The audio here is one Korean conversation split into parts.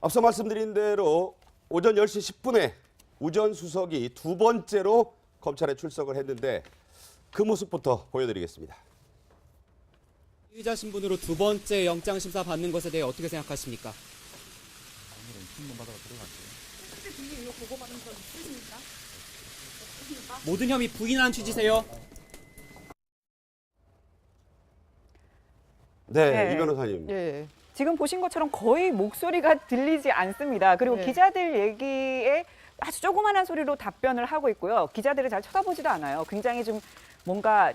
앞서 말씀드린 대로 오전 10시 10분에 우전 수석이 두 번째로 검찰에 출석을 했는데 그 모습부터 보여드리겠습니다. 피의자 신분으로 두 번째 영장 심사 받는 것에 대해 어떻게 생각하십니까? 모든 혐의 부인하는 취지세요? 네, 네. 이 변호사님. 예. 지금 보신 것처럼 거의 목소리가 들리지 않습니다. 그리고 네. 기자들 얘기에 아주 조그마한 소리로 답변을 하고 있고요. 기자들을 잘 쳐다보지도 않아요. 굉장히 좀 뭔가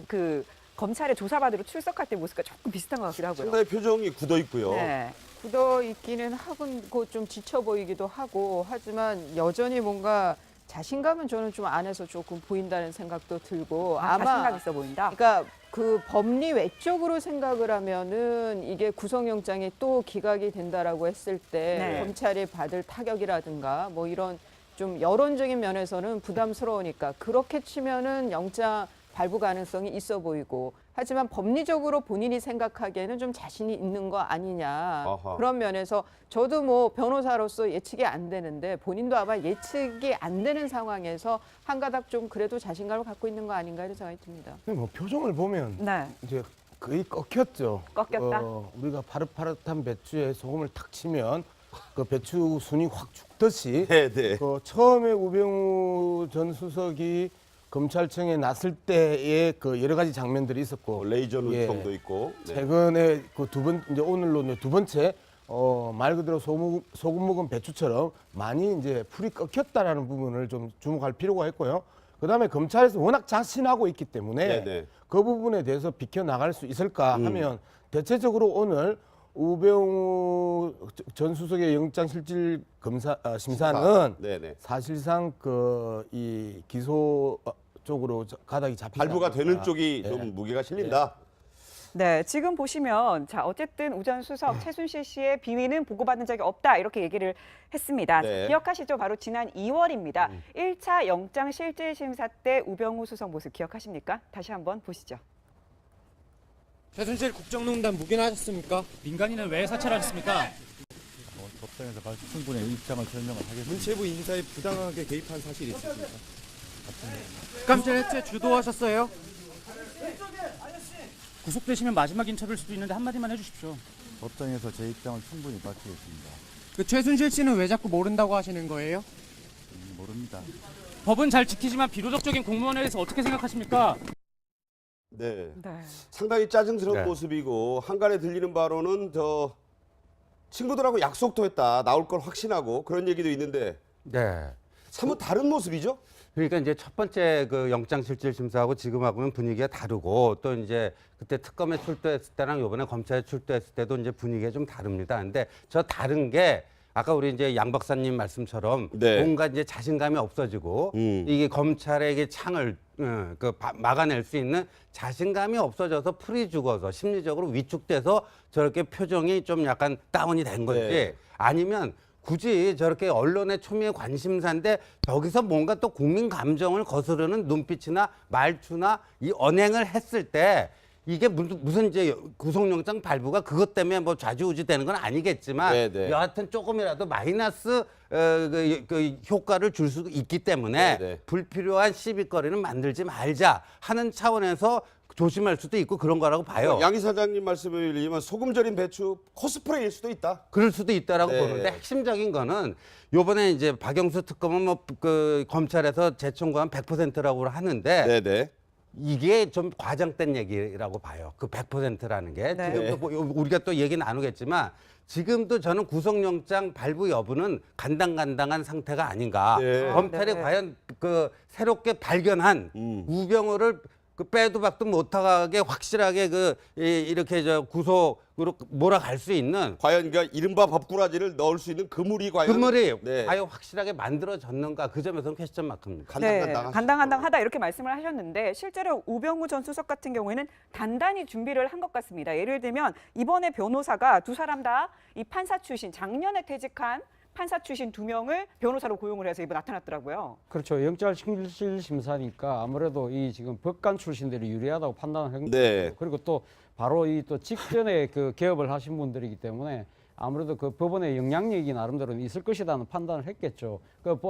그 검찰에 조사받으러 출석할 때 모습과 조금 비슷한 것 같기도 하고요. 상당히 표정이 굳어 있고요. 네. 굳어 있기는 하고 좀 지쳐 보이기도 하고 하지만 여전히 뭔가 자신감은 저는 좀 안에서 조금 보인다는 생각도 들고 자신감 있어 보인다. 그러니까 그 법리 외적으로 생각을 하면은 이게 구속영장이 또 기각이 된다라고 했을 때 네. 검찰이 받을 타격이라든가 뭐 이런 좀 여론적인 면에서는 부담스러우니까 그렇게 치면은 영장 발부 가능성이 있어 보이고 하지만 법리적으로 본인이 생각하기에는 좀 자신이 있는 거 아니냐 아하. 그런 면에서 저도 뭐 변호사로서 예측이 안 되는데 본인도 아마 예측이 안 되는 상황에서 한 가닥 좀 그래도 자신감을 갖고 있는 거 아닌가 이런 생각이 듭니다. 뭐 표정을 보면 네. 이제 거의 꺾였죠. 꺾였다? 우리가 파릇파릇한 배추에 소금을 탁 치면 그 배추 순이 확 죽듯이 네, 네. 그 처음에 우병우 전 수석이 검찰청에 났을 때의 그 여러 가지 장면들이 있었고 레이저 예. 눈통도 있고. 네. 최근에 그 이제 오늘로 이제 두 번째 말 그대로 소금 묵은 배추처럼 많이 이제 풀이 꺾였다라는 부분을 좀 주목할 필요가 있고요. 그다음에 검찰에서 워낙 자신하고 있기 때문에 네네. 그 부분에 대해서 비켜 나갈 수 있을까 하면 대체적으로 오늘 우병우 전 수석의 영장실질 심사는 네네. 사실상 그 이 기소 쪽으로 가닥이 잡히지 발부가 않을까. 되는 쪽이 예. 좀 무게가 실린다. 네, 지금 보시면 자 어쨌든 우전 수석 최순실 씨의 비위는 보고받은 적이 없다 이렇게 얘기를 했습니다. 네. 기억하시죠? 바로 지난 2월입니다. 1차 영장 실질 심사 때 우병우 수석 모습 기억하십니까? 다시 한번 보시죠. 최순실 국정농단 묵인하셨습니까? 민간인을 왜 사찰하셨습니까? 법정에서 충분히 입장을 설명을 하겠습니다. 문체부 인사에 부당하게 개입한 사실이 있습니까? 깜짝 해체 주도하셨어요? 구속되시면 마지막 인터뷰일 수도 있는데 한마디만 해주십시오. 법정에서 제 입장을 충분히 밝히겠습니다. 그 최순실 씨는 왜 자꾸 모른다고 하시는 거예요? 모릅니다. 법은 잘 지키지만 비도덕적인 공무원에 대해서 어떻게 생각하십니까? 네. 네. 상당히 짜증스러운 네. 모습이고 한간에 들리는 바로는 저 친구들하고 약속도 했다. 나올 걸 확신하고 그런 얘기도 있는데 네. 사뭇 다른 모습이죠? 그러니까 이제 첫 번째 그 영장실질심사하고 지금하고는 분위기가 다르고 또 이제 그때 특검에 출두했을 때랑 이번에 검찰에 출두했을 때도 이제 분위기가 좀 다릅니다. 근데 저 다른 게 아까 우리 이제 양 박사님 말씀처럼 네. 뭔가 이제 자신감이 없어지고 이게 검찰에게 창을 막아낼 수 있는 자신감이 없어져서 풀이 죽어서 심리적으로 위축돼서 저렇게 표정이 좀 약간 다운이 된 건지 네. 아니면 굳이 저렇게 언론의 초미의 관심사인데 저기서 뭔가 또 국민 감정을 거스르는 눈빛이나 말투나 이 언행을 했을 때 이게 무슨 이제 구속영장 발부가 그것 때문에 뭐 좌지우지 되는 건 아니겠지만 네네. 여하튼 조금이라도 마이너스 그 효과를 줄 수 있기 때문에 네네. 불필요한 시비거리는 만들지 말자 하는 차원에서 조심할 수도 있고 그런 거라고 봐요. 양 이사장님 말씀에 의하면 소금 절인 배추 코스프레일 수도 있다. 그럴 수도 있다라고 네. 보는데 핵심적인 거는 요번에 이제 박영수 특검은 뭐 그 검찰에서 재청구한 100%라고 하는데 네네. 이게 좀 과장된 얘기라고 봐요. 그 100%라는 게 네. 지금 뭐 우리가 또 얘기 나누겠지만 지금도 저는 구속영장 발부 여부는 간당간당한 상태가 아닌가. 네. 검찰이 네. 과연 그 새롭게 발견한 우병우를 그 빼도 박도 못하게 확실하게 이렇게 저 구속으로 몰아갈 수 있는 과연 그러니까 이른바 법꾸라지를 넣을 수 있는 그물이 과연 그물이 네. 과연 확실하게 만들어졌는가 그 점에서는 퀘스천 마크입니다. 간당간당하시죠. 간당간당하다 이렇게 말씀을 하셨는데 실제로 우병우 전 수석 같은 경우에는 단단히 준비를 한 것 같습니다. 예를 들면 이번에 변호사가 두 사람 다 이 판사 출신 작년에 퇴직한 판사 출신 2명을 변호사로 고용을 해서 이번 나타났더라고요. 그렇죠. 영장실질 심사니까 아무래도 이 지금 법관 출신들이 유리하다고 판단을 한 거죠. 네. 그리고 또 바로 이 또 직전에 그 개업을 하신 분들이기 때문에 아무래도 그 법원의 영향력이 나름대로는 있을 것이라는 판단을 했겠죠.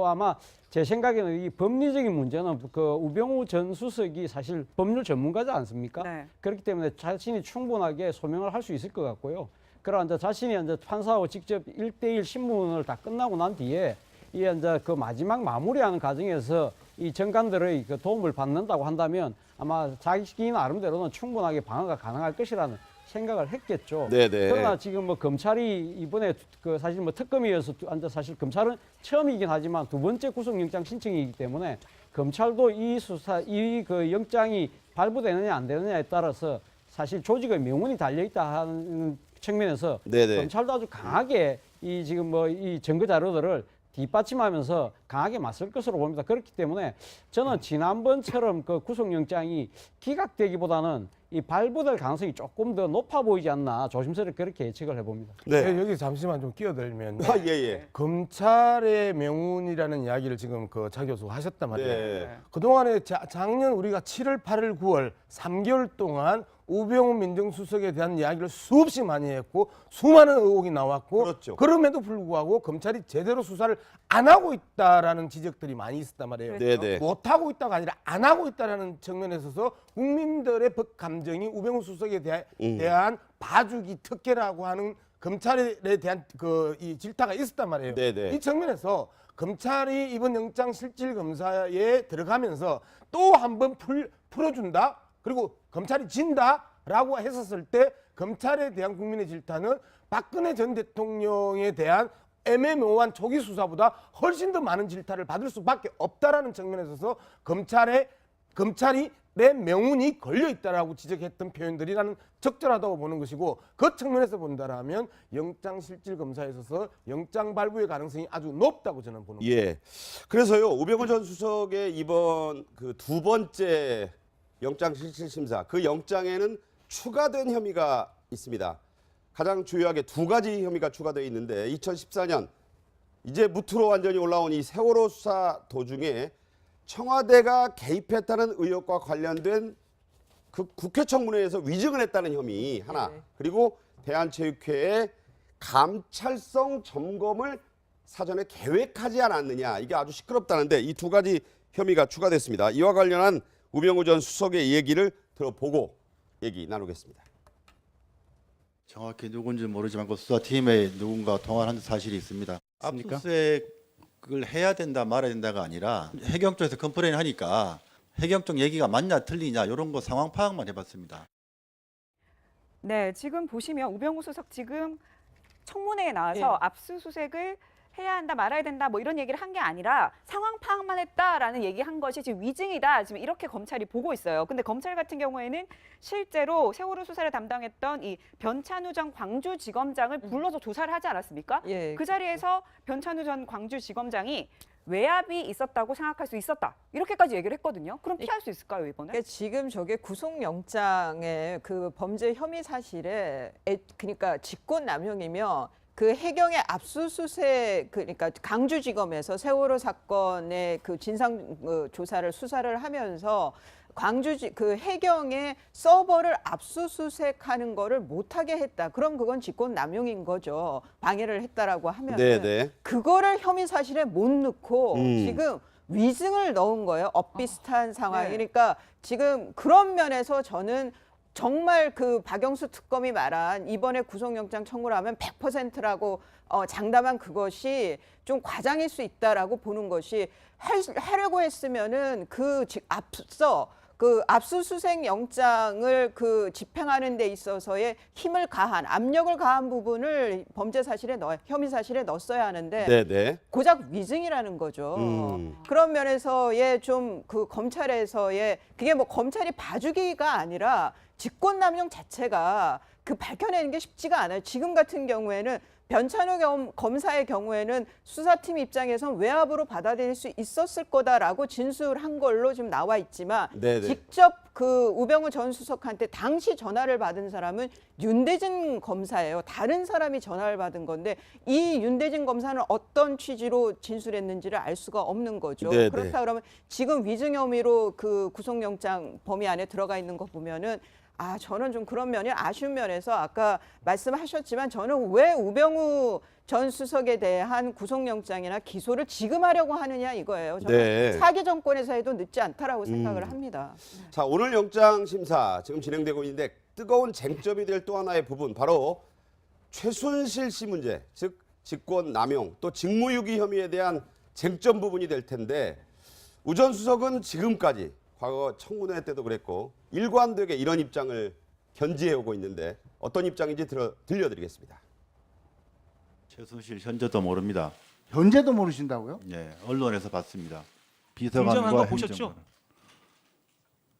아마 제 생각에는 이 법리적인 문제는 그 우병우 전 수석이 사실 법률 전문가지 않습니까? 네. 그렇기 때문에 자신이 충분하게 소명을 할 수 있을 것 같고요. 그러나 이제 자신이 이제 판사하고 직접 1대1 신문을 다 끝나고 난 뒤에 이 이제 그 마지막 마무리하는 과정에서 이 정관들의 그 도움을 받는다고 한다면 아마 자기 나름대로는 충분하게 방어가 가능할 것이라는 생각을 했겠죠. 네네. 그러나 지금 뭐 검찰이 이번에 그 사실 뭐 특검이어서 사실 검찰은 처음이긴 하지만 두 번째 구속영장 신청이기 때문에 검찰도 이 수사 이 그 영장이 발부되느냐 안 되느냐에 따라서 사실 조직의 명운이 달려 있다 하는 측면에서 네네. 검찰도 아주 강하게 이 지금 뭐 이 증거 자료들을 뒷받침하면서 강하게 맞설 것으로 봅니다. 그렇기 때문에 저는 지난번처럼 그 구속영장이 기각되기보다는 이 발부될 가능성이 조금 더 높아 보이지 않나 조심스럽게 그렇게 예측을 해봅니다. 네. 여기 잠시만 좀 끼어들면 아, 예, 예. 검찰의 명운이라는 이야기를 지금 그 차 교수가 하셨단 말이에요. 네. 그동안에 작년 우리가 7월, 8월, 9월 3개월 동안 우병우 민정수석에 대한 이야기를 수없이 많이 했고 수많은 의혹이 나왔고 그렇죠. 그럼에도 불구하고 검찰이 제대로 수사를 안 하고 있다라는 지적들이 많이 있었단 말이에요. 네네. 못 하고 있다가 아니라 안 하고 있다라는 측면에 있어서 국민들의 법 감정이 우병우 수석에 대한 봐주기 특혜라고 하는 검찰에 대한 그 이 질타가 있었단 말이에요. 네네. 이 측면에서 검찰이 이번 영장 실질 검사에 들어가면서 또 한 번 풀어준다. 그리고 검찰이 진다라고 했었을 때 검찰에 대한 국민의 질타는 박근혜 전 대통령에 대한 애매모호한 초기 수사보다 훨씬 더 많은 질타를 받을 수밖에 없다라는 측면에 있어서 검찰이 내 명운이 걸려 있다라고 지적했던 표현들이 나는 적절하다고 보는 것이고 그 측면에서 본다라면 영장 실질 검사에 있어서 영장 발부의 가능성이 아주 높다고 저는 보는 거예요. 예. 그래서요 우병우 전 수석의 이번 그 두 번째 영장 실질 심사 그 영장에는 추가된 혐의가 있습니다. 가장 주요하게 두 가지 혐의가 추가되어 있는데 2014년 이제 무트로 완전히 올라온 이 세월호 수사 도중에 청와대가 개입했다는 의혹과 관련된 그 국회 청문회에서 위증을 했다는 혐의 하나 네. 그리고 대한체육회의 감찰성 점검을 사전에 계획하지 않았느냐 이게 아주 시끄럽다는데 이 두 가지 혐의가 추가됐습니다. 이와 관련한 우병우 전 수석의 얘기를 들어보고 얘기 나누겠습니다. 정확히 누군지 모르지만 그 수사팀에 누군가 통화를 한 사실이 있습니다. 압수수색을 해야 된다 말아야 된다가 아니라 해경 쪽에서 컴플레인 하니까 해경 쪽 얘기가 맞냐 틀리냐 이런 거 상황 파악만 해봤습니다. 네, 지금 보시면 우병우 수석 지금 청문회에 나와서 예. 압수수색을 해야 한다, 말아야 된다, 뭐 이런 얘기를 한 게 아니라 상황 파악만 했다라는 얘기한 것이 지금 위증이다. 지금 이렇게 검찰이 보고 있어요. 근데 검찰 같은 경우에는 실제로 세월호 수사를 담당했던 이 변찬우 전 광주지검장을 불러서 조사를 하지 않았습니까? 예. 그 자리에서 변찬우 전 광주지검장이 외압이 있었다고 생각할 수 있었다. 이렇게까지 얘기를 했거든요. 그럼 피할 수 있을까요, 이번에? 그러니까 지금 저게 구속영장의 그 범죄 혐의 사실에 그러니까 직권남용이면 그 해경의 압수수색 그러니까 강주지검에서 세월호 사건의 그 진상 조사를 수사를 하면서 그 해경의 서버를 압수수색하는 거를 못하게 했다. 그럼 그건 직권남용인 거죠. 방해를 했다라고 하면 네네. 그거를 혐의 사실에 못 넣고 음. 지금 위증을 넣은 거예요. 엇비슷한 상황. 네. 그러니까 지금 그런 면에서 저는 정말 그 박영수 특검이 말한 이번에 구속영장 청구를 하면 100%라고 장담한 그것이 좀 과장일 수 있다라고 보는 것이 하려고 했으면은 앞서 그 압수수색 영장을 그 집행하는 데 있어서의 힘을 가한 압력을 가한 부분을 혐의 사실에 넣었어야 하는데 네네. 고작 위증이라는 거죠. 그런 면에서의 좀 그 검찰에서의 그게 뭐 검찰이 봐주기가 아니라 직권남용 자체가 그 밝혀내는 게 쉽지가 않아요. 지금 같은 경우에는 변찬우 검사의 경우에는 수사팀 입장에선 외압으로 받아들일 수 있었을 거다라고 진술한 걸로 지금 나와 있지만 네네. 직접 그 우병우 전 수석한테 당시 전화를 받은 사람은 윤대진 검사예요. 다른 사람이 전화를 받은 건데 이 윤대진 검사는 어떤 취지로 진술했는지를 알 수가 없는 거죠. 네네. 그렇다 그러면 지금 위증 혐의로 그 구속영장 범위 안에 들어가 있는 거 보면은 저는 좀 그런 면이 아쉬운 면에서 아까 말씀하셨지만 저는 왜 우병우 전 수석에 대한 구속영장이나 기소를 지금 하려고 하느냐 이거예요. 저는 네. 차기 정권에서 해도 늦지 않다라고 생각을 합니다. 자, 오늘 영장 심사 지금 진행되고 있는데 뜨거운 쟁점이 될 또 하나의 부분 바로 최순실 씨 문제, 즉 직권 남용 또 직무유기 혐의에 대한 쟁점 부분이 될 텐데 우 전 수석은 지금까지 과거 청문회 때도 그랬고 일관되게 이런 입장을 견지해 오고 있는데 어떤 입장인지 들려드리겠습니다. 최순실 현재도 모릅니다. 현재도 모르신다고요? 예, 언론에서 봤습니다. 공정한 거 비서관과 보셨죠? 행정관.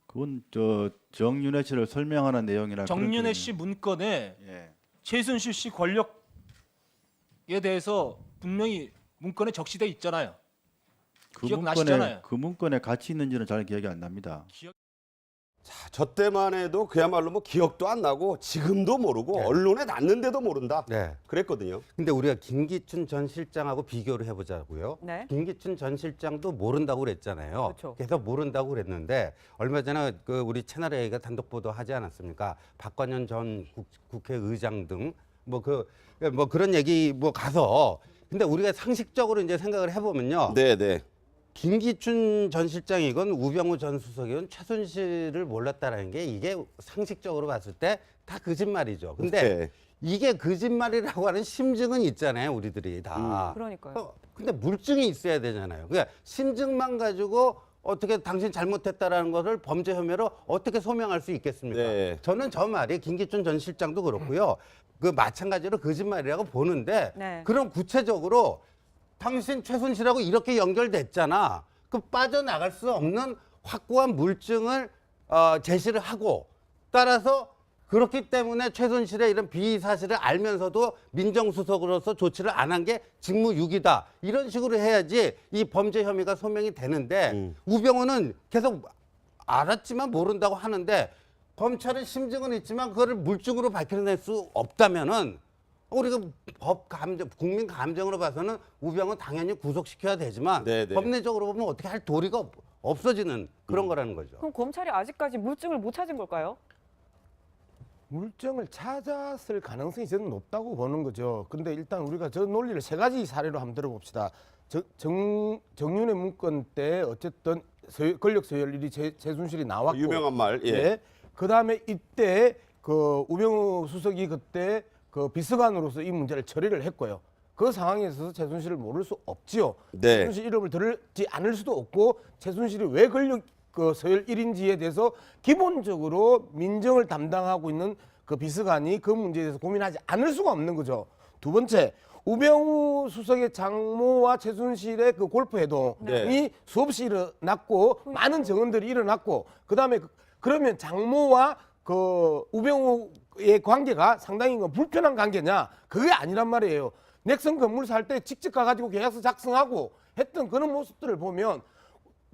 그건 정윤회 씨를 설명하는 내용이라. 정윤회 씨 문건에 예. 최순실 씨 권력에 대해서 분명히 문건에 적시돼 있잖아요. 기억나시잖아요. 그 문건에 같이 있는지는 잘 기억이 안 납니다. 자, 저 때만 해도 그야말로 뭐 기억도 안 나고 지금도 모르고 네. 언론에 났는데도 모른다. 네. 그랬거든요. 근데 우리가 김기춘 전 실장하고 비교를 해보자고요. 네. 김기춘 전 실장도 모른다고 그랬잖아요. 그렇죠. 그래서 모른다고 그랬는데 얼마 전에 그 우리 채널 A가 단독 보도하지 않았습니까? 박관현 전 국회의장 등 뭐 그런 얘기 뭐 가서 근데 우리가 상식적으로 이제 생각을 해보면요. 네, 네. 김기춘 전 실장이건 우병우 전 수석이건 최순실을 몰랐다라는 게 이게 상식적으로 봤을 때 다 거짓말이죠. 근데 네. 이게 거짓말이라고 하는 심증은 있잖아요, 우리들이 다. 그러니까요. 근데 물증이 있어야 되잖아요. 그러니까 심증만 가지고 어떻게 당신 잘못했다라는 것을 범죄 혐의로 어떻게 소명할 수 있겠습니까? 네. 저는 저 말이 김기춘 전 실장도 그렇고요. 그 마찬가지로 거짓말이라고 보는데 네. 그럼 구체적으로 당신 최순실하고 이렇게 연결됐잖아. 그 빠져나갈 수 없는 확고한 물증을 제시를 하고 따라서 그렇기 때문에 최순실의 이런 비사실을 알면서도 민정수석으로서 조치를 안 한 게 직무유기다. 이런 식으로 해야지 이 범죄 혐의가 소명이 되는데 우병우는 계속 알았지만 모른다고 하는데 검찰은 심증은 있지만 그거를 물증으로 밝혀낼 수 없다면은 우리가 국민 감정으로 봐서는 우병우 당연히 구속시켜야 되지만 네네. 법리적으로 보면 어떻게 할 도리가 없어지는 그런 거라는 거죠. 그럼 검찰이 아직까지 물증을 못 찾은 걸까요? 물증을 찾았을 가능성이 저는 높다고 보는 거죠. 근데 일단 우리가 저 논리를 세 가지 사례로 한번 들어봅시다. 정윤회 문건 때 어쨌든 권력 서열일이 최순실이 나왔고 유명한 말. 예. 그다음에 이때 그 우병우 수석이 그때 그 비서관으로서 이 문제를 처리를 했고요. 그 상황에서 최순실을 모를 수 없지요. 네. 최순실 이름을 들지 않을 수도 없고 최순실이 왜 권력 그 서열 1인지에 대해서 기본적으로 민정을 담당하고 있는 그 비서관이 그 문제에 대해서 고민하지 않을 수가 없는 거죠. 두 번째, 우병우 수석의 장모와 최순실의 그 골프 회동이 네. 수없이 일어났고 많은 정언들이 일어났고 그다음에 그러면 장모와 그 우병우의 관계가 상당히 불편한 관계냐? 그게 아니란 말이에요. 넥슨 건물 살 때 직접 가가지고 계약서 작성하고 했던 그런 모습들을 보면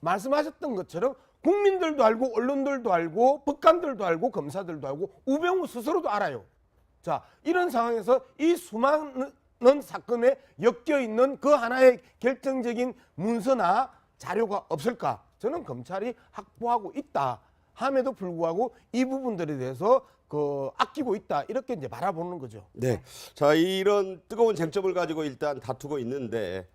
말씀하셨던 것처럼 국민들도 알고 언론들도 알고 법관들도 알고 검사들도 알고 우병우 스스로도 알아요. 자, 이런 상황에서 이 수많은 사건에 엮여 있는 그 하나의 결정적인 문서나 자료가 없을까? 저는 검찰이 확보하고 있다. 함에도 불구하고 이 부분들에 대해서 아끼고 있다. 이렇게 이제 바라보는 거죠. 네. 자, 이런 뜨거운 쟁점을 가지고 일단 다투고 있는데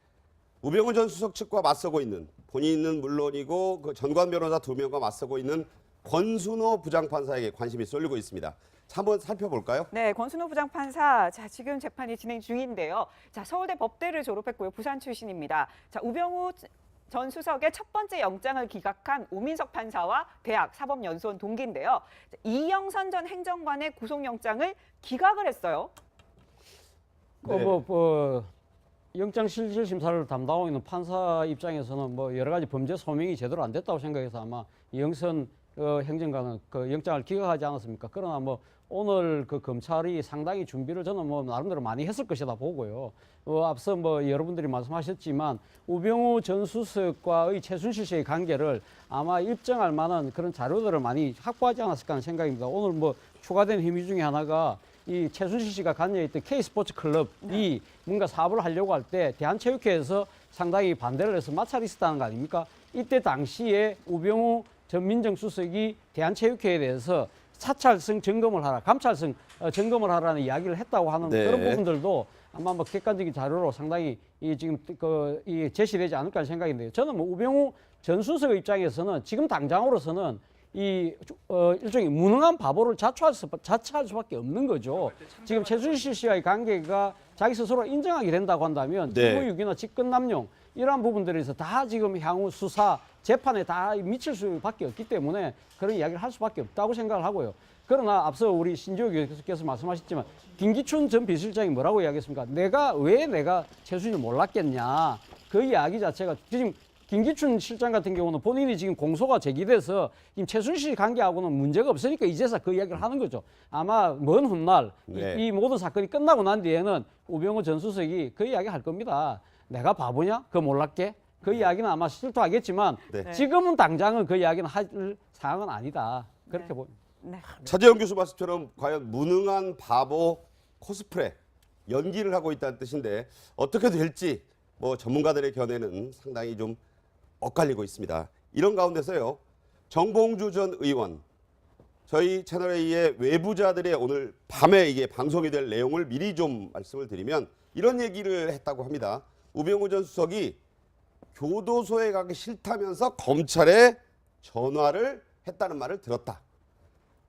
우병우 전 수석 측과 맞서고 있는 본인은 물론이고 그 전관 변호사 2명과 맞서고 있는 권순호 부장판사에게 관심이 쏠리고 있습니다. 자, 한번 살펴볼까요? 네, 권순호 부장판사. 자, 지금 재판이 진행 중인데요. 자, 서울대 법대를 졸업했고요. 부산 출신입니다. 자, 우병우 전 수석의 첫 번째 영장을 기각한 오민석 판사와 대학 사법연수원 동기인데요. 이영선 전 행정관의 구속영장을 기각을 했어요. 네. 영장 실질 심사를 담당하고 있는 판사 입장에서는 뭐 여러 가지 범죄 소명이 제대로 안 됐다고 생각해서 아마 이영선 행정관은 그 영장을 기각하지 않았습니까? 그러나 뭐 오늘 그 검찰이 상당히 준비를 저는 뭐 나름대로 많이 했을 것이다 보고요. 앞서 뭐 여러분들이 말씀하셨지만 우병우 전 수석과의 최순실 씨의 관계를 아마 입증할 만한 그런 자료들을 많이 확보하지 않았을까 하는 생각입니다. 오늘 뭐 추가된 혐의 중에 하나가 이 최순실 씨가 관여했던 K스포츠 클럽이 뭔가 사업을 하려고 할 때 대한체육회에서 상당히 반대를 해서 마찰이 있었다는 거 아닙니까? 이때 당시에 우병우 전 민정수석이 대한체육회에 대해서 사찰성 점검을 하라, 감찰성 점검을 하라는 이야기를 했다고 하는 네. 그런 부분들도 아마 뭐 객관적인 자료로 상당히 이 지금 이 제시되지 않을까 하는 생각인데요. 저는 뭐 우병우 전 수석 입장에서는 지금 당장으로서는 이 일종의 무능한 바보를 자처할 수밖에 없는 거죠. 지금 최순실 씨와의 관계가 자기 스스로 인정하게 된다고 한다면 네. 직무유기나 직권남용 이러한 부분들에서 다 지금 향후 수사 재판에 다 미칠 수밖에 없기 때문에 그런 이야기를 할 수밖에 없다고 생각을 하고요. 그러나 앞서 우리 신지호 교수께서 말씀하셨지만 김기춘 전 비서실장이 뭐라고 이야기했습니까? 내가 최순실 몰랐겠냐. 그 이야기 자체가 지금 김기춘 실장 같은 경우는 본인이 지금 공소가 제기돼서 지금 최순실 관계하고는 문제가 없으니까 이제서 그 이야기를 하는 거죠. 아마 먼 훗날 네. 이 모든 사건이 끝나고 난 뒤에는 우병우 전 수석이 그 이야기 할 겁니다. 내가 바보냐? 그거 몰랐게? 그 이야기는 아마 실토하겠지만 네. 지금은 당장은 그 이야기는 할 상황은 아니다. 그렇게 네. 봅니다. 네. 차재영 교수 말씀처럼 과연 무능한 바보 코스프레 연기를 하고 있다는 뜻인데 어떻게 될지 뭐 전문가들의 견해는 상당히 좀 엇갈리고 있습니다. 이런 가운데서요, 정봉주 전 의원, 저희 채널A의 외부자들의 오늘 밤에 이게 방송이 될 내용을 미리 좀 말씀을 드리면 이런 얘기를 했다고 합니다. 우병우 전 수석이 교도소에 가기 싫다면서 검찰에 전화를 했다는 말을 들었다.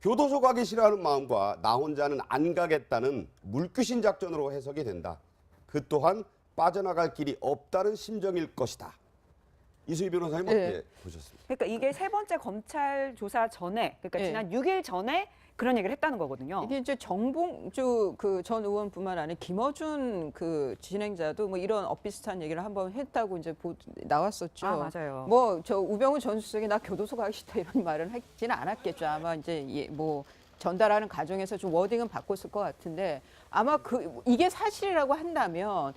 교도소 가기 싫어하는 마음과 나 혼자는 안 가겠다는 물귀신 작전으로 해석이 된다. 그 또한 빠져나갈 길이 없다는 심정일 것이다. 이수희 변호사님 어떻게 네. 보셨습니까? 그러니까 이게 세 번째 검찰 조사 전에, 그러니까 네. 지난 6일 전에 그런 얘기를 했다는 거거든요. 이게 이제 정봉주 그 전 의원뿐만 아니라 김어준 그 진행자도 뭐 이런 엇비슷한 얘기를 한번 했다고 이제 나왔었죠. 아, 맞아요. 뭐 저 우병우 전 수석이 나 교도소 가기 싫다 이런 말은 하지는 않았겠죠. 아마 이제 뭐 전달하는 과정에서 좀 워딩은 바꿨을 것 같은데 아마 이게 사실이라고 한다면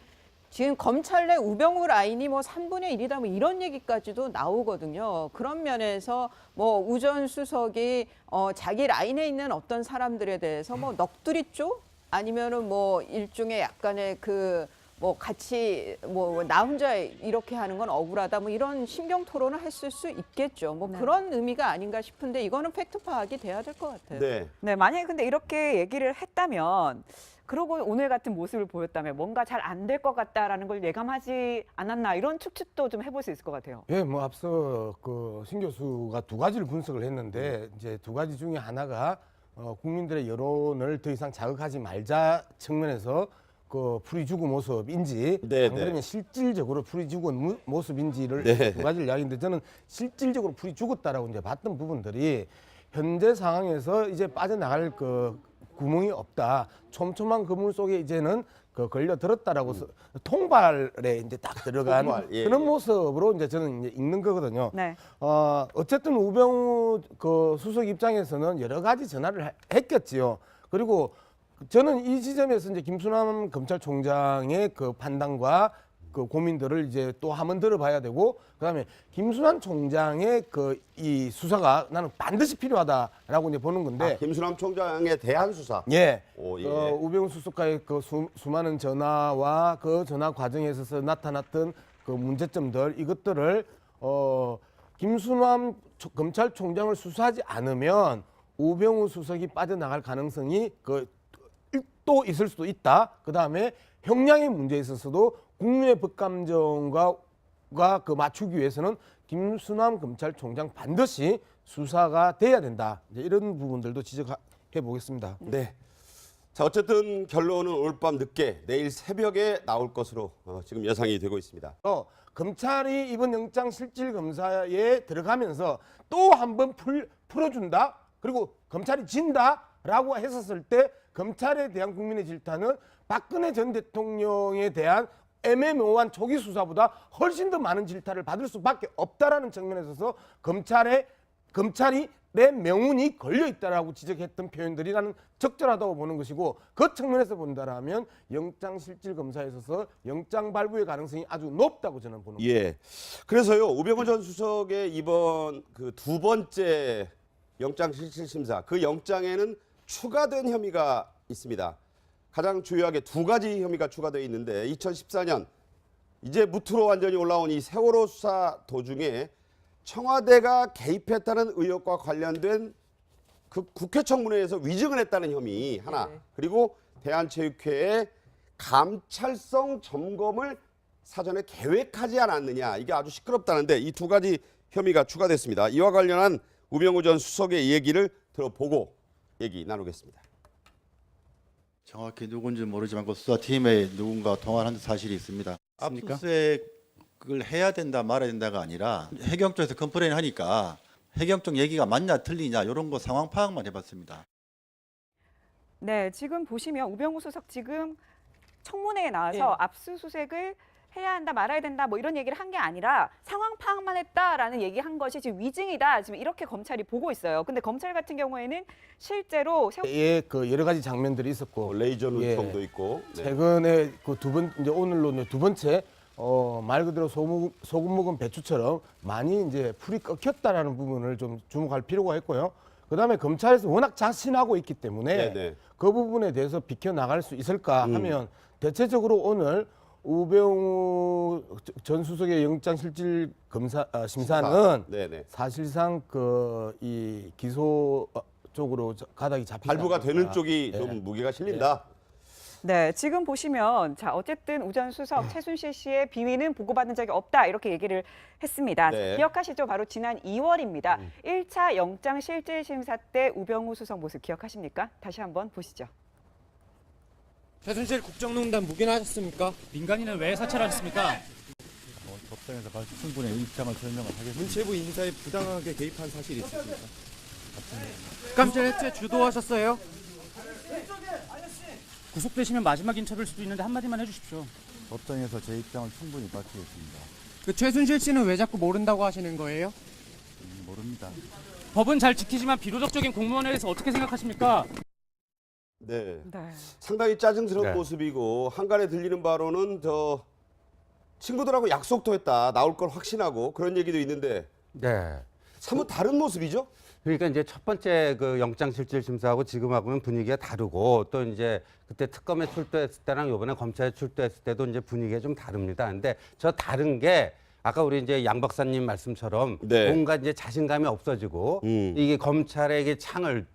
지금 검찰 내 우병우 라인이 뭐 3분의 1이다 뭐 이런 얘기까지도 나오거든요. 그런 면에서 뭐 우 전 수석이 자기 라인에 있는 어떤 사람들에 대해서 뭐 넋두리 쪽 아니면은 뭐 일종의 약간의 그 뭐 같이 뭐 나 혼자 이렇게 하는 건 억울하다 뭐 이런 신경 토론을 했을 수 있겠죠. 뭐 네. 그런 의미가 아닌가 싶은데 이거는 팩트 파악이 돼야 될 것 같아요. 네. 네, 만약에 근데 이렇게 얘기를 했다면 그러고 오늘 같은 모습을 보였다면 뭔가 잘 안 될 것 같다라는 걸 예감하지 않았나 이런 추측도 좀 해볼 수 있을 것 같아요. 예, 뭐 앞서 그 신 교수가 두 가지를 분석을 했는데 이제 두 가지 중에 하나가 국민들의 여론을 더 이상 자극하지 말자 측면에서 그 풀이 죽은 모습인지 네, 안 그러면 실질적으로 풀이 죽은 모습인지를 네. 두 가지를 이야기했는데 저는 실질적으로 풀이 죽었다라고 이제 봤던 부분들이 현재 상황에서 이제 빠져나갈 그 구멍이 없다. 촘촘한 그물 속에 이제는 그 걸려들었다라고 통발에 이제 딱 들어간 통발, 예, 그런 예. 모습으로 이제 저는 이제 읽는 거거든요. 네. 어쨌든 우병우 그 수석 입장에서는 여러 가지 전화를 했겠지요. 그리고 저는 이 지점에서 이제 김수남 검찰총장의 그 판단과 그 고민들을 이제 또 한번 들어봐야 되고, 그다음에 김수남 총장의 그 이 수사가 나는 반드시 필요하다라고 이제 보는 건데. 김수남 총장에 대한 수사. 예. 오, 예. 우병우 수석과의 그 수많은 전화와 그 전화 과정에 있어서 나타났던 그 문제점들 이것들을 김수남 검찰총장을 수사하지 않으면 우병우 수석이 빠져나갈 가능성이 또 있을 수도 있다. 그 다음에 형량의 문제에 있어서도 국민의 법감정과 그 맞추기 위해서는 김수남 검찰총장 반드시 수사가 돼야 된다. 이제 이런 부분들도 지적해 보겠습니다. 네. 자, 어쨌든 결론은 오늘 밤 늦게 내일 새벽에 나올 것으로 지금 예상이 되고 있습니다. 검찰이 이번 영장 실질 검사에 들어가면서 또 한 번 풀어준다. 그리고 검찰이 진다라고 했었을 때 검찰에 대한 국민의 질타는 박근혜 전 대통령에 대한 애매모호한 초기 수사보다 훨씬 더 많은 질타를 받을 수밖에 없다라는 측면에 있어서 검찰이 내 명운이 걸려 있다라고 지적했던 표현들이 나는 적절하다고 보는 것이고, 그 측면에서 본다라면 영장 실질 검사에 있어서 영장 발부의 가능성이 아주 높다고 저는 보는 거예요. 예. 그래서요, 우병우 전 수석의 이번 그 두 번째 영장 실질 심사, 그 영장에는 추가된 혐의가 있습니다. 가장 주요하게 두 가지 혐의가 추가되어 있는데 2014년 이제 무트로 완전히 올라온 이 세월호 수사 도중에 청와대가 개입했다는 의혹과 관련된 그 국회 청문회에서 위증을 했다는 혐의 하나, 네. 그리고 대한체육회의 감찰성 점검을 사전에 계획하지 않았느냐, 이게 아주 시끄럽다는데 이 두 가지 혐의가 추가됐습니다. 이와 관련한 우병우 전 수석의 얘기를 들어보고 얘기 나누겠습니다. 정확히 누군지 모르지만 그 수사팀에 누군가 통화한 사실이 있습니다. 압수수색을 해야 된다 말아야 된다가 아니라 해경 쪽에서 컴플레인 하니까 해경 쪽 얘기가 맞냐 틀리냐 이런 거 상황 파악만 해봤습니다. 네, 지금 보시면 우병우 수석 지금 청문회에 나와서 예. 압수수색을 해야 한다 말아야 된다 뭐 이런 얘기를 한 게 아니라 상황 파악만 했다라는 얘기한 것이 지금 위증이다, 지금 이렇게 검찰이 보고 있어요. 근데 검찰 같은 경우에는 실제로 예, 그 여러 가지 장면들이 있었고 레이저 예. 눈총도 있고. 네. 최근에 그 이제 오늘로 이제 두 번째 말 그대로 소금 묵은 배추처럼 많이 이제 풀이 꺾였다라는 부분을 좀 주목할 필요가 있고요. 그다음에 검찰에서 워낙 자신하고 있기 때문에 네네. 그 부분에 대해서 비켜 나갈 수 있을까 하면 대체적으로 오늘 우병우 전 수석의 영장실질 심사는 네네. 사실상 그 이 기소 쪽으로 가닥이 잡히지 발부가 되는 않을까. 쪽이 예. 좀 무게가 실린다. 네, 지금 보시면 자 어쨌든 우 전 수석 최순실 씨의 비위는 보고받은 적이 없다 이렇게 얘기를 했습니다. 네. 기억하시죠? 바로 지난 2월입니다. 1차 영장실질심사 때 우병우 수석 모습 기억하십니까? 다시 한번 보시죠. 최순실 국정농단 묵인하셨습니까? 민간인은 왜 사찰하셨습니까? 법정에서 충분히 입장을 설명을 하겠습니다. 문체부 인사에 부당하게 개입한 사실이 있습니까? 깜짝 해체 주도하셨어요? 구속되시면 마지막 인터뷰일 수도 있는데 한마디만 해주십시오. 법정에서 제 입장을 충분히 밝히겠습니다. 그 최순실 씨는 왜 자꾸 모른다고 하시는 거예요? 모릅니다. 법은 잘 지키지만 비도덕적인 공무원에 대해서 어떻게 생각하십니까? 네. 네. 상당히 짜증스러운 네. 모습이고 한간에 들리는 바로는 저 친구들하고 약속도 했다, 나올 걸 확신하고 그런 얘기도 있는데 네. 사뭇 다른 모습이죠? 그러니까 이제 첫 번째 그 영장실질심사하고 지금하고는 분위기가 다르고 또 이제 그때 특검에 출두했을 때랑 이번에 검찰에 출두했을 때도 이제 분위기가 좀 다릅니다. 근데 저 다른 게 아까 우리 이제 양 박사님 말씀처럼 네. 뭔가 이제 자신감이 없어지고 이게 검찰에게 창을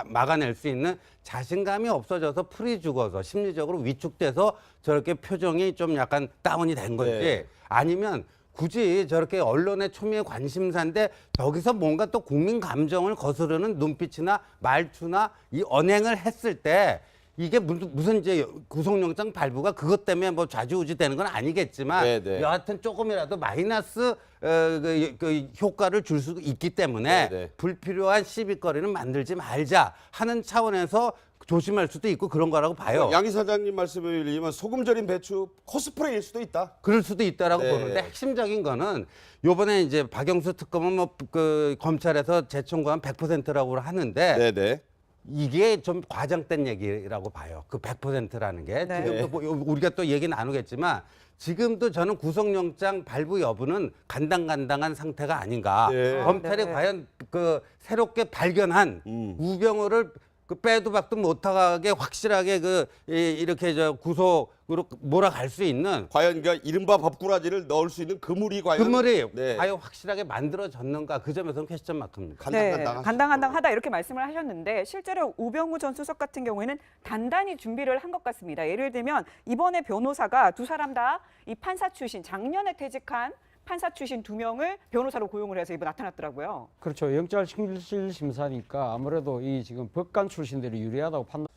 막아낼 수 있는 자신감이 없어져서 풀이 죽어서 심리적으로 위축돼서 저렇게 표정이 좀 약간 다운이 된 건지 네. 아니면 굳이 저렇게 언론의 초미의 관심사인데 저기서 뭔가 또 국민 감정을 거스르는 눈빛이나 말투나 이 언행을 했을 때 이게 무슨 이제 구속영장 발부가 그것 때문에 뭐 좌지우지 되는 건 아니겠지만 네네. 여하튼 조금이라도 마이너스 그 효과를 줄 수 있기 때문에 네네. 불필요한 시비거리는 만들지 말자 하는 차원에서 조심할 수도 있고 그런 거라고 봐요. 양 이사장님 말씀에 의하면 소금 절인 배추 코스프레일 수도 있다. 그럴 수도 있다라고 네. 보는데 핵심적인 거는 요번에 이제 박영수 특검은 뭐 그 검찰에서 재청구한 100%라고 하는데 네네. 이게 좀 과장된 얘기라고 봐요. 그 100%라는 게 네. 지금도 뭐 우리가 또 얘기 나누겠지만 지금도 저는 구속영장 발부 여부는 간당간당한 상태가 아닌가. 네. 검찰이 네. 과연 그 새롭게 발견한 우병우를 그 빼도 박도 못하게 확실하게 이렇게 저 구속으로 몰아갈 수 있는 과연 그러니까 이른바 법꾸라지를 넣을 수 있는 그물이 과연 그물이 네. 과연 확실하게 만들어졌는가 그 점에서는 퀘스천 마크입니다. 네, 간당간당하죠. 간당간당하다 이렇게 말씀을 하셨는데 실제로 우병우 전 수석 같은 경우에는 단단히 준비를 한 것 같습니다. 예를 들면 이번에 변호사가 두 사람 다 이 판사 출신, 작년에 퇴직한 판사 출신 2명을 변호사로 고용을 해서 이번 나타났더라고요. 그렇죠. 영장실질 심사니까 아무래도 이 지금 법관 출신들이 유리하다고 판단.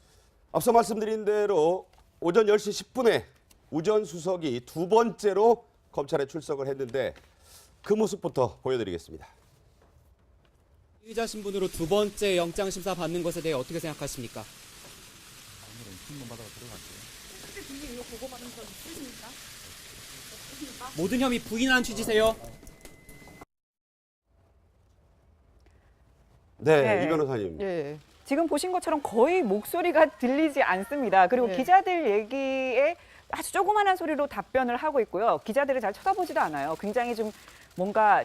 앞서 말씀드린 대로 오전 10시 10분에 우 전 수석이 두 번째로 검찰에 출석을 했는데 그 모습부터 보여드리겠습니다. 피의자 신분으로 두 번째 영장 심사 받는 것에 대해 어떻게 생각하십니까? 모든 혐의 부인하는 취지세요? 네, 네. 이 변호사님. 예. 지금 보신 것처럼 거의 목소리가 들리지 않습니다. 그리고 네. 기자들 얘기에 아주 조그마한 소리로 답변을 하고 있고요. 기자들을 잘 쳐다보지도 않아요. 굉장히 좀 뭔가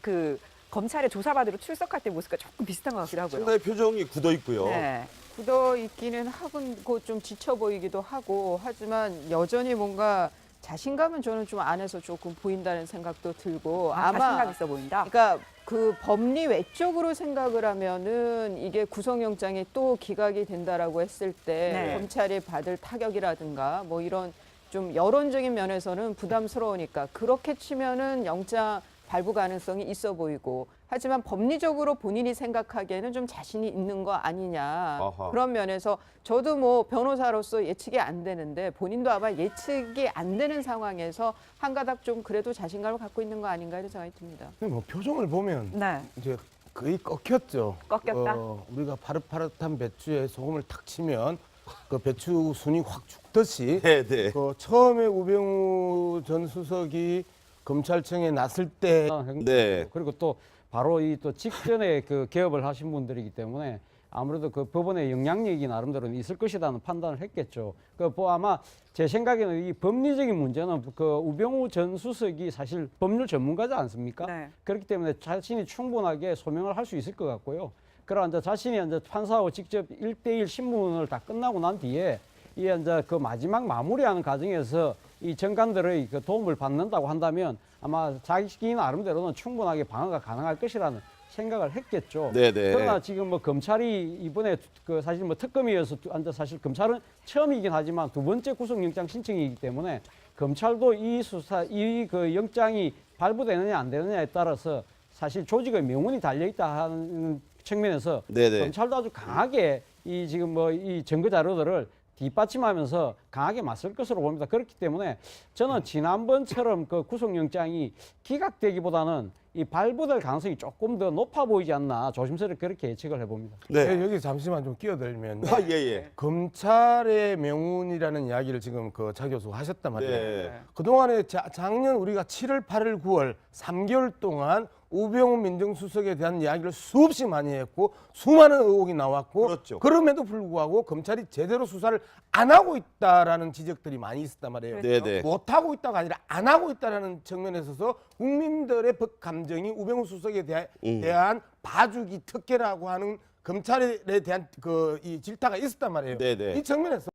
그 검찰에 조사받으러 출석할 때 모습과 조금 비슷한 것 같기도 하고요. 상당히 표정이 굳어 있고요. 네. 굳어 있기는 하고 좀 지쳐 보이기도 하고 하지만 여전히 뭔가 자신감은 저는 좀 안에서 조금 보인다는 생각도 들고 자신감 있어 보인다. 그러니까 그 법리 외적으로 생각을 하면은 이게 구속영장이 또 기각이 된다라고 했을 때 네. 검찰이 받을 타격이라든가 뭐 이런 좀 여론적인 면에서는 부담스러우니까 그렇게 치면은 영장 발부 가능성이 있어 보이고 하지만 법리적으로 본인이 생각하기에는 좀 자신이 있는 거 아니냐 아하. 그런 면에서 저도 뭐 변호사로서 예측이 안 되는데 본인도 아마 예측이 안 되는 상황에서 한 가닥 좀 그래도 자신감을 갖고 있는 거 아닌가 이런 생각이 듭니다. 근데 뭐 표정을 보면 네. 이제 거의 꺾였죠. 꺾였다? 우리가 파릇파릇한 배추에 소금을 탁 치면 그 배추 순이 확 죽듯이 네, 네. 그 처음에 우병우 전 수석이 검찰청에 났을 때 네. 그리고 또 바로 이 또 직전에 그 개업을 하신 분들이기 때문에 아무래도 그 법원의 영향력이 나름대로는 있을 것이라는 판단을 했겠죠. 아마 제 생각에는 이 법리적인 문제는 그 우병우 전 수석이 사실 법률 전문가지 않습니까? 네. 그렇기 때문에 자신이 충분하게 소명을 할 수 있을 것 같고요. 그러나 이제 자신이 이제 판사하고 직접 1대1 신문을 다 끝나고 난 뒤에 이 이제 그 마지막 마무리하는 과정에서 이 정관들의 그 도움을 받는다고 한다면 아마 자기 나름대로는 충분하게 방어가 가능할 것이라는 생각을 했겠죠. 네네. 그러나 지금 뭐 검찰이 이번에 그 사실 뭐 특검이어서 사실 검찰은 처음이긴 하지만 두 번째 구속영장 신청이기 때문에 검찰도 이 수사 이 그 영장이 발부되느냐 안 되느냐에 따라서 사실 조직의 명운이 달려 있다 하는 측면에서 네네. 검찰도 아주 강하게 이 지금 뭐 이 증거 자료들을 뒷받침하면서 강하게 맞설 것으로 봅니다. 그렇기 때문에 저는 지난번처럼 그 구속영장이 기각되기보다는 이 발부될 가능성이 조금 더 높아 보이지 않나 조심스럽게 그렇게 예측을 해봅니다. 네. 여기 잠시만 좀 끼어들면 아, 예, 예. 검찰의 명운이라는 이야기를 지금 그 자 교수 하셨단 말이에요. 네. 그동안에 작년 우리가 7월, 8월, 9월 3개월 동안 우병우 민정수석에 대한 이야기를 수없이 많이 했고 수많은 의혹이 나왔고 그렇죠. 그럼에도 불구하고 검찰이 제대로 수사를 안 하고 있다라는 지적들이 많이 있었단 말이에요. 네네. 못 하고 있다가 아니라 안 하고 있다라는 측면에 있어서 국민들의 법 감정이 우병우 수석에 대한 봐주기 특혜라고 하는 검찰에 대한 그 이 질타가 있었단 말이에요. 네네. 이 측면에서